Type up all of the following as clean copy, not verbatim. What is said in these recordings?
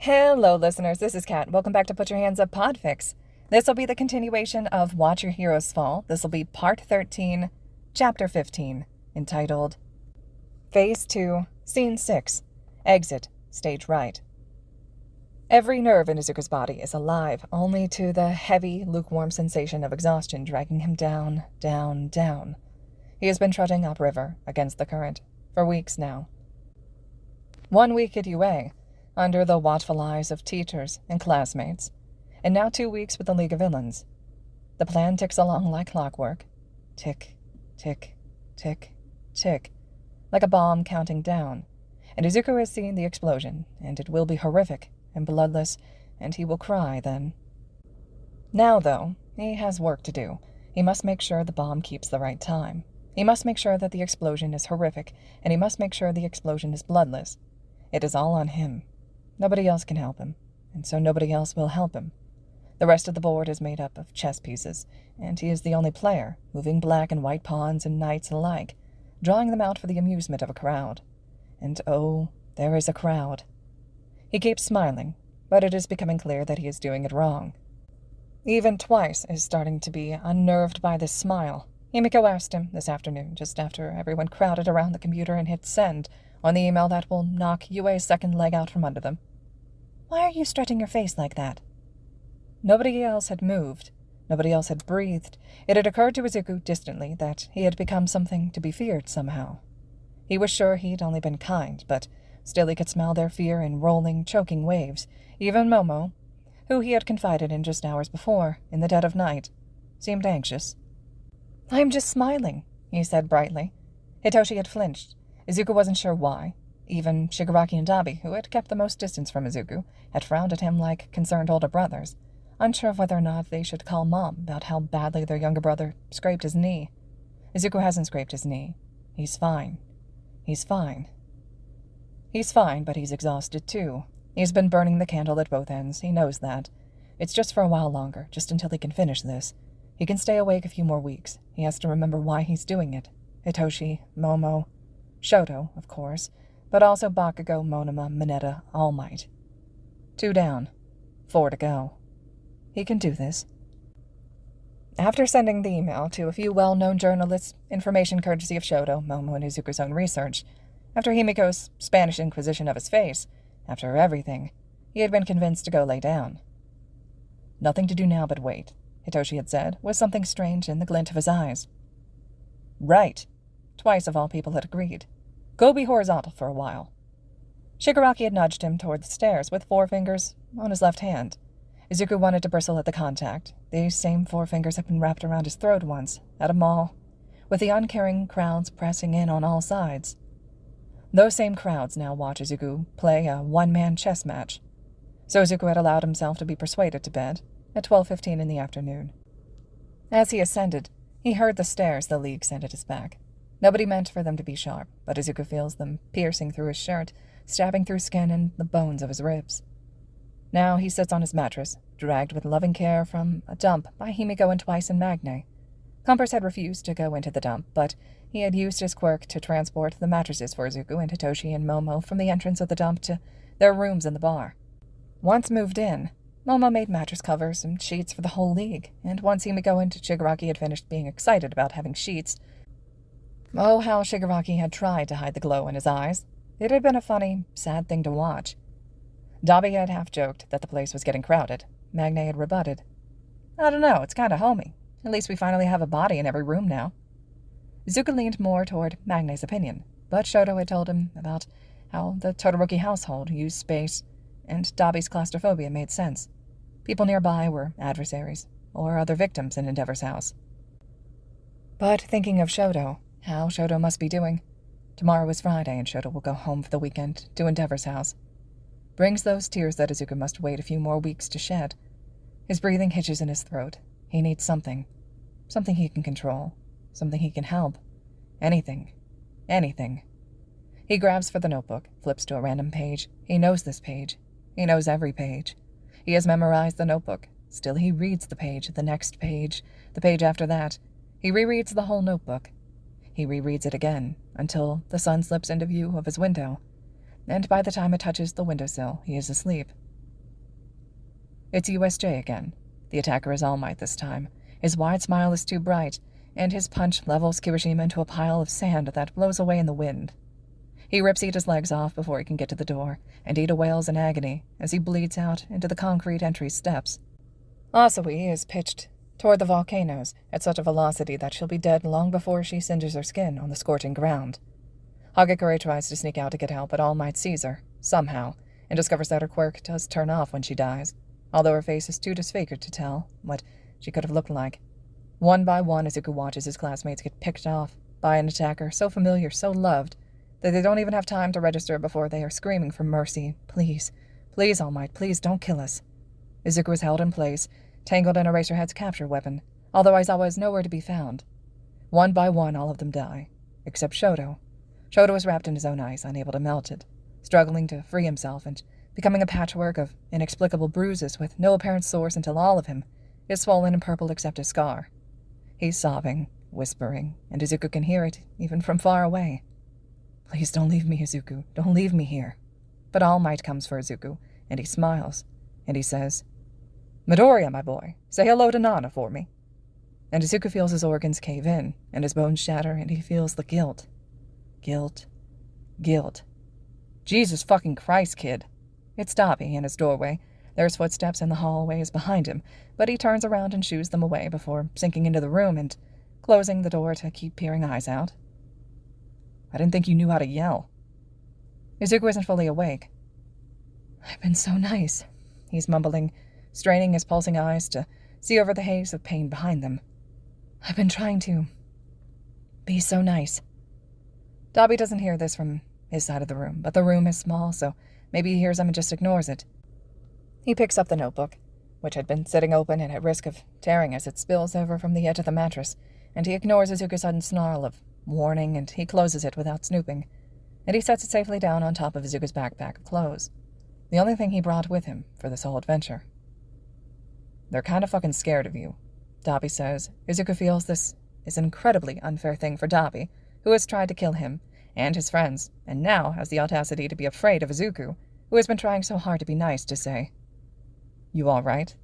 Hello, listeners. This is Kat. Welcome back to Put Your Hands Up Podfic. This will be the continuation of Watch Your Heroes Fall. This will be Part 13, Chapter 15, entitled Phase 2, Scene 6, Exit, Stage Right. Every nerve in Izuku's body is alive, only to the heavy, lukewarm sensation of exhaustion dragging him down, down, down. He has been trudging upriver, against the current, for weeks now. 1 week at UA, under the watchful eyes of teachers and classmates, and now 2 weeks with the League of Villains. The plan ticks along like clockwork. Tick, tick, tick, tick, like a bomb counting down. And Izuku has seen the explosion, and it will be horrific and bloodless, and he will cry then. Now, though, he has work to do. He must make sure the bomb keeps the right time. He must make sure that the explosion is horrific, and he must make sure the explosion is bloodless. It is all on him. Nobody else can help him, and so nobody else will help him. The rest of the board is made up of chess pieces, and he is the only player, moving black and white pawns and knights alike, drawing them out for the amusement of a crowd. And oh, there is a crowd. He keeps smiling, but it is becoming clear that he is doing it wrong. Even Twice is starting to be unnerved by this smile. Himiko asked him this afternoon, just after everyone crowded around the computer and hit send on the email that will knock UA's second leg out from under them. "Why are you stretching your face like that?" Nobody else had moved. Nobody else had breathed. It had occurred to Izuku distantly that he had become something to be feared somehow. He was sure he'd only been kind, but still he could smell their fear in rolling, choking waves. Even Momo, who he had confided in just hours before, in the dead of night, seemed anxious. "I'm just smiling," he said brightly. Hitoshi had flinched. Izuku wasn't sure why. Even Shigaraki and Dabi, who had kept the most distance from Izuku, had frowned at him like concerned older brothers, unsure of whether or not they should call Mom about how badly their younger brother scraped his knee. Izuku hasn't scraped his knee. He's fine. He's fine. He's fine, but he's exhausted too. He's been burning the candle at both ends. He knows that. It's just for a while longer, just until he can finish this. He can stay awake a few more weeks. He has to remember why he's doing it. Hitoshi, Momo, Shoto, of course, but also Bakugo, Monoma, Mineta, All Might. 2 down. 4 to go. He can do this. After sending the email to a few well-known journalists, information courtesy of Shoto, Momo, and Izuku's own research, after Himiko's Spanish Inquisition of his face, after everything, he had been convinced to go lay down. "Nothing to do now but wait," Hitoshi had said, with something strange in the glint of his eyes. "Right," Twice of all people had agreed. "Go be horizontal for a while." Shigaraki had nudged him toward the stairs with 4 fingers on his left hand. Izuku wanted to bristle at the contact. These same 4 fingers had been wrapped around his throat once, at a mall, with the uncaring crowds pressing in on all sides. Those same crowds now watch Izuku play a one-man chess match. So Izuku had allowed himself to be persuaded to bed at 12:15 in the afternoon. As he ascended, he heard the stares the League sent at his back. Nobody meant for them to be sharp, but Izuku feels them piercing through his shirt, stabbing through skin and the bones of his ribs. Now he sits on his mattress, dragged with loving care from a dump by Himiko and Twice and Magne. Compass had refused to go into the dump, but he had used his quirk to transport the mattresses for Izuku and Hitoshi and Momo from the entrance of the dump to their rooms in the bar. Once moved in, Momo made mattress covers and sheets for the whole League, and once Himiko and Shigaraki had finished being excited about having sheets, oh, how Shigaraki had tried to hide the glow in his eyes. It had been a funny, sad thing to watch. Dabi had half-joked that the place was getting crowded. Magne had rebutted. "I don't know, it's kind of homey. At least we finally have a body in every room now." Izuku leaned more toward Magne's opinion, but Shoto had told him about how the Todoroki household used space, and Dabi's claustrophobia made sense. People nearby were adversaries, or other victims in Endeavor's house. But thinking of Shoto, how Shoto must be doing. Tomorrow is Friday, and Shoto will go home for the weekend to Endeavor's house. Brings those tears that Izuku must wait a few more weeks to shed. His breathing hitches in his throat. He needs something. Something he can control. Something he can help. Anything. Anything. He grabs for the notebook, flips to a random page. He knows this page. He knows every page. He has memorized the notebook. Still he reads the page, the next page, the page after that. He rereads the whole notebook. He rereads it again, until the sun slips into view of his window, and by the time it touches the windowsill, he is asleep. It's USJ again. The attacker is All Might this time. His wide smile is too bright, and his punch levels Kirishima into a pile of sand that blows away in the wind. He rips Ida's legs off before he can get to the door, and Ida wails in agony as he bleeds out into the concrete entry steps. Asui is pitched toward the volcanoes at such a velocity that she'll be dead long before she singes her skin on the scorching ground. Hagakure tries to sneak out to get help, but All Might sees her, somehow, and discovers that her quirk does turn off when she dies, although her face is too disfigured to tell what she could have looked like. One by one, Izuku watches his classmates get picked off by an attacker so familiar, so loved, that they don't even have time to register before they are screaming for mercy. Please, please, All Might, please don't kill us. Izuku is held in place, tangled in Eraserhead's capture weapon, although Aizawa is nowhere to be found. One by one, all of them die, except Shoto. Shoto is wrapped in his own ice, unable to melt it, struggling to free himself and becoming a patchwork of inexplicable bruises with no apparent source until all of him is swollen and purple except his scar. He's sobbing, whispering, and Izuku can hear it, even from far away. Please don't leave me, Izuku. Don't leave me here. But All Might comes for Izuku, and he smiles, and he says, Midoriya, my boy, say hello to Nana for me. And Izuku feels his organs cave in, and his bones shatter, and he feels the guilt. Guilt. Jesus fucking Christ, kid. It's Dabi in his doorway. There's footsteps in the hallways behind him, but he turns around and shoos them away before sinking into the room and closing the door to keep peering eyes out. I didn't think you knew how to yell. Izuku isn't fully awake. I've been so nice, he's mumbling, straining his pulsing eyes to see over the haze of pain behind them. I've been trying to be so nice. Dabi doesn't hear this from his side of the room, but the room is small, so maybe he hears him and just ignores it. He picks up the notebook, which had been sitting open and at risk of tearing as it spills over from the edge of the mattress, and he ignores Izuku's sudden snarl of warning, and he closes it without snooping, and he sets it safely down on top of Izuku's backpack of clothes, the only thing he brought with him for this whole adventure. They're kind of fucking scared of you, Dabi says. Izuku feels this is an incredibly unfair thing for Dabi, who has tried to kill him and his friends, and now has the audacity to be afraid of Izuku, who has been trying so hard to be nice, to say, You all right?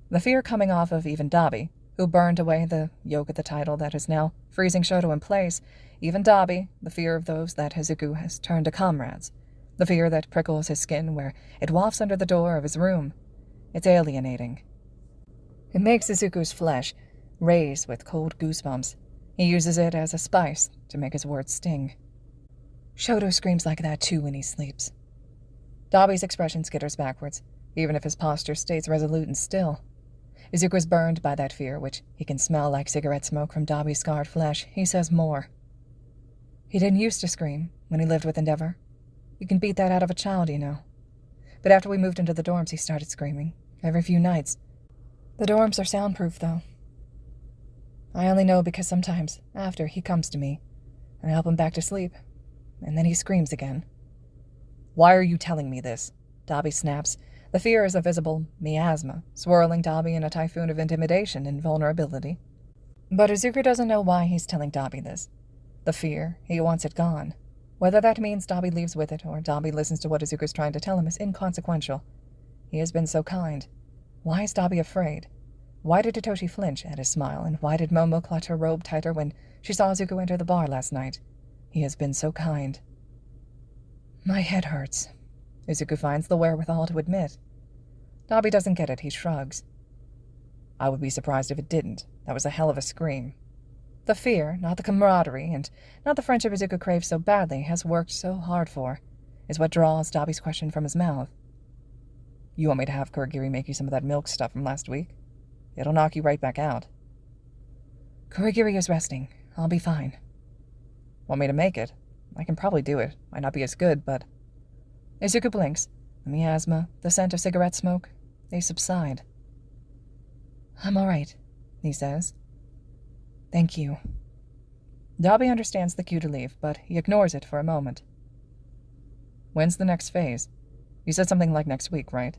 The fear coming off of even Dabi, who burned away the yoke of the title that is now freezing Shoto in place, even Dabi, the fear of those that Izuku has turned to comrades, the fear that prickles his skin where it wafts under the door of his room. It's alienating. It makes Izuku's flesh raise with cold goosebumps. He uses it as a spice to make his words sting. Shoto screams like that too when he sleeps. Dabi's expression skitters backwards, even if his posture stays resolute and still. Izuku is burned by that fear, which he can smell like cigarette smoke from Dabi's scarred flesh. He says more. He didn't used to scream when he lived with Endeavor. You can beat that out of a child, you know. But after we moved into the dorms, he started screaming, every few nights. The dorms are soundproof, though. I only know because sometimes, after, he comes to me, and I help him back to sleep, and then he screams again. Why are you telling me this? Dabi snaps. The fear is a visible miasma, swirling Dabi in a typhoon of intimidation and vulnerability. But Izuku doesn't know why he's telling Dabi this. The fear, he wants it gone. Whether that means Dabi leaves with it, or Dabi listens to what Izuku's trying to tell him, is inconsequential. He has been so kind. Why is Dabi afraid? Why did Hitoshi flinch at his smile, and why did Momo clutch her robe tighter when she saw Izuku enter the bar last night? He has been so kind. My head hurts, Izuku finds the wherewithal to admit. Dabi doesn't get it, he shrugs. I would be surprised if it didn't. That was a hell of a scream. The fear, not the camaraderie, and not the friendship Izuku craves so badly, has worked so hard for, is what draws Dabi's question from his mouth. You want me to have Kurogiri make you some of that milk stuff from last week? It'll knock you right back out. Kurogiri is resting. I'll be fine. Want me to make it? I can probably do it. Might not be as good, but... Izuku blinks. The miasma, the scent of cigarette smoke, they subside. I'm all right, he says. Thank you. Dabi understands the cue to leave, but he ignores it for a moment. When's the next phase? You said something like next week, right?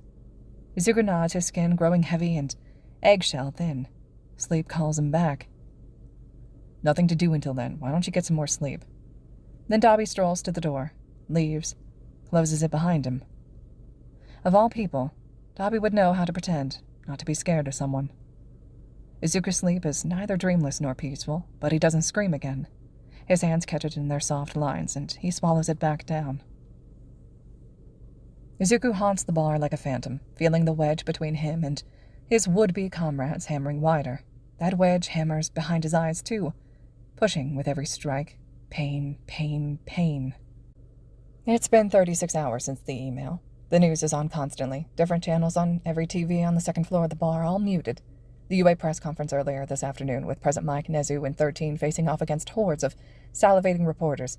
Izuku nods, his skin growing heavy and eggshell thin. Sleep calls him back. Nothing to do until then. Why don't you get some more sleep? Then Dabi strolls to the door, leaves, closes it behind him. Of all people, Dabi would know how to pretend not to be scared of someone. Izuku's sleep is neither dreamless nor peaceful, but he doesn't scream again. His hands catch it in their soft lines, and he swallows it back down. Izuku haunts the bar like a phantom, feeling the wedge between him and his would-be comrades hammering wider. That wedge hammers behind his eyes, too, pushing with every strike. Pain, pain, pain. It's been 36 hours since the email. The news is on constantly. Different channels on every TV on the second floor of the bar, all muted. The UA press conference earlier this afternoon with President Mike, Nezu, and 13 facing off against hordes of salivating reporters.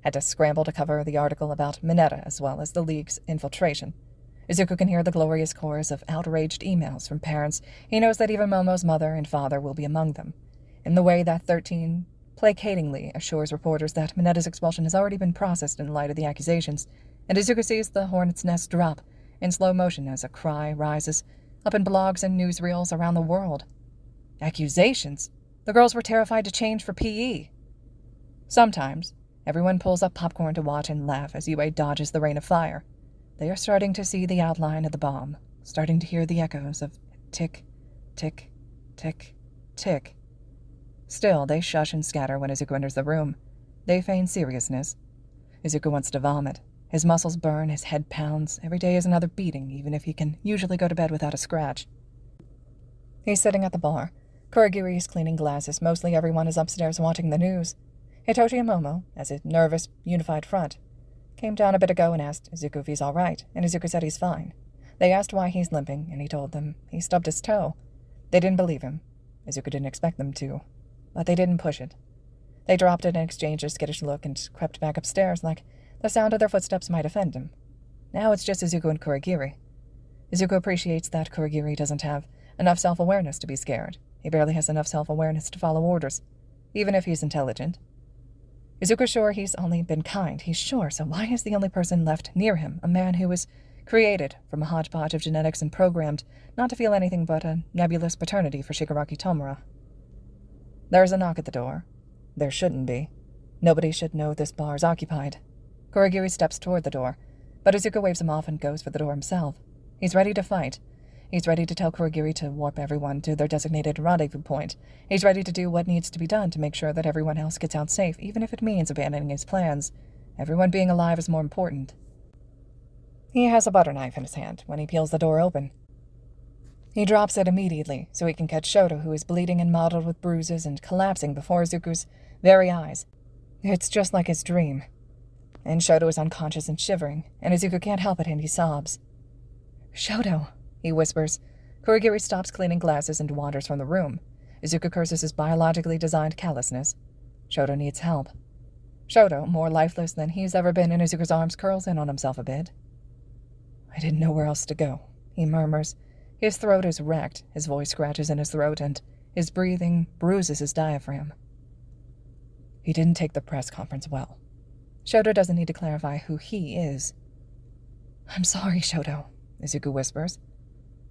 Had to scramble to cover the article about Mineta as well as the League's infiltration. Izuku can hear the glorious chorus of outraged emails from parents. He knows that even Momo's mother and father will be among them. In the way that 13 placatingly assures reporters that Mineta's expulsion has already been processed in light of the accusations, and Izuku sees the hornet's nest drop in slow motion as a cry rises up in blogs and newsreels around the world. Accusations? The girls were terrified to change for PE. Sometimes, everyone pulls up popcorn to watch and laugh as UA dodges the rain of fire. They are starting to see the outline of the bomb, starting to hear the echoes of tick, tick, tick, tick. Still, they shush and scatter when Izuku enters the room. They feign seriousness. Izuku wants to vomit. His muscles burn, his head pounds. Every day is another beating, even if he can usually go to bed without a scratch. He's sitting at the bar. Kurogiri is cleaning glasses. Mostly everyone is upstairs watching the news. Hitoshi and Momo, as a nervous, unified front, came down a bit ago and asked Izuku if he's all right, and Izuku said he's fine. They asked why he's limping, and he told them he stubbed his toe. They didn't believe him. Izuku didn't expect them to, but they didn't push it. They dropped it and exchanged a skittish look and crept back upstairs like the sound of their footsteps might offend him. Now it's just Izuku and Kurogiri. Izuku appreciates that Kurogiri doesn't have enough self-awareness to be scared. He barely has enough self-awareness to follow orders, even if he's intelligent. Izuku's sure he's only been kind. He's sure, so why is the only person left near him a man who was created from a hodgepodge of genetics and programmed not to feel anything but a nebulous paternity for Shigaraki Tomura? There's a knock at the door. There shouldn't be. Nobody should know this bar is occupied. Kurogiri steps toward the door, but Izuku waves him off and goes for the door himself. He's ready to fight. He's ready to tell Kurogiri to warp everyone to their designated rendezvous point. He's ready to do what needs to be done to make sure that everyone else gets out safe, even if it means abandoning his plans. Everyone being alive is more important. He has a butter knife in his hand when he peels the door open. He drops it immediately so he can catch Shoto, who is bleeding and mottled with bruises and collapsing before Izuku's very eyes. It's just like his dream. And Shoto is unconscious and shivering, and Izuku can't help it and he sobs. "Shoto," he whispers. Kurogiri stops cleaning glasses and wanders from the room. Izuku curses his biologically designed callousness. Shoto needs help. Shoto, more lifeless than he's ever been in Izuku's arms, curls in on himself a bit. "I didn't know where else to go," he murmurs. His throat is wrecked, his voice scratches in his throat, and his breathing bruises his diaphragm. He didn't take the press conference well. Shoto doesn't need to clarify who he is. "I'm sorry, Shoto," Izuku whispers.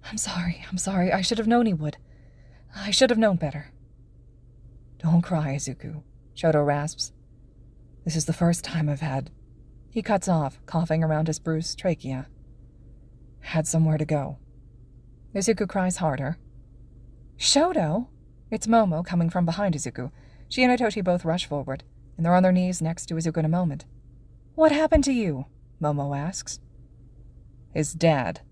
I'm sorry. I should have known he would. I should have known better." "Don't cry, Izuku," Shoto rasps. "This is the first time I've had—" He cuts off, coughing around his bruised trachea. "Had somewhere to go." Izuku cries harder. "Shoto!" It's Momo coming from behind Izuku. She and Hitoshi both rush forward, and they're on their knees next to Izuku in a moment. "What happened to you?" Momo asks. "His dad,"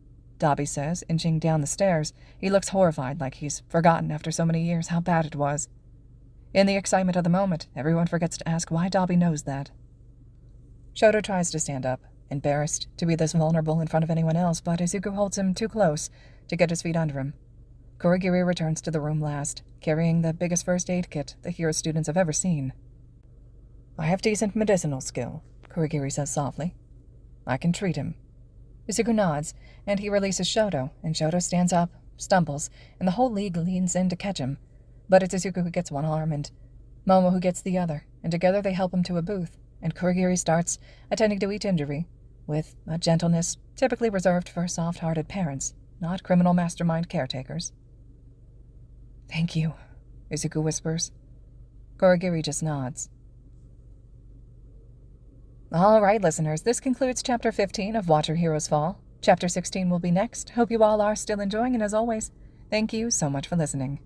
Dabi says, inching down the stairs. He looks horrified, like he's forgotten after so many years how bad it was. In the excitement of the moment, everyone forgets to ask why Dabi knows that. Shoto tries to stand up, embarrassed to be this vulnerable in front of anyone else, but Izuku holds him too close to get his feet under him. Kurogiri returns to the room last, carrying the biggest first aid kit the hero students have ever seen. "I have decent medicinal skill," Kurogiri says softly. "I can treat him." Izuku nods, and he releases Shoto, and Shoto stands up, stumbles, and the whole league leans in to catch him. But it's Izuku who gets one arm, and Momo who gets the other, and together they help him to a booth, and Kurogiri starts attending to each injury, with a gentleness typically reserved for soft-hearted parents, not criminal mastermind caretakers. "Thank you," Izuku whispers. Kurogiri just nods. All right, listeners, this concludes Chapter 15 of Watch Your Heroes Fall. Chapter 16 will be next. Hope you all are still enjoying, and as always, thank you so much for listening.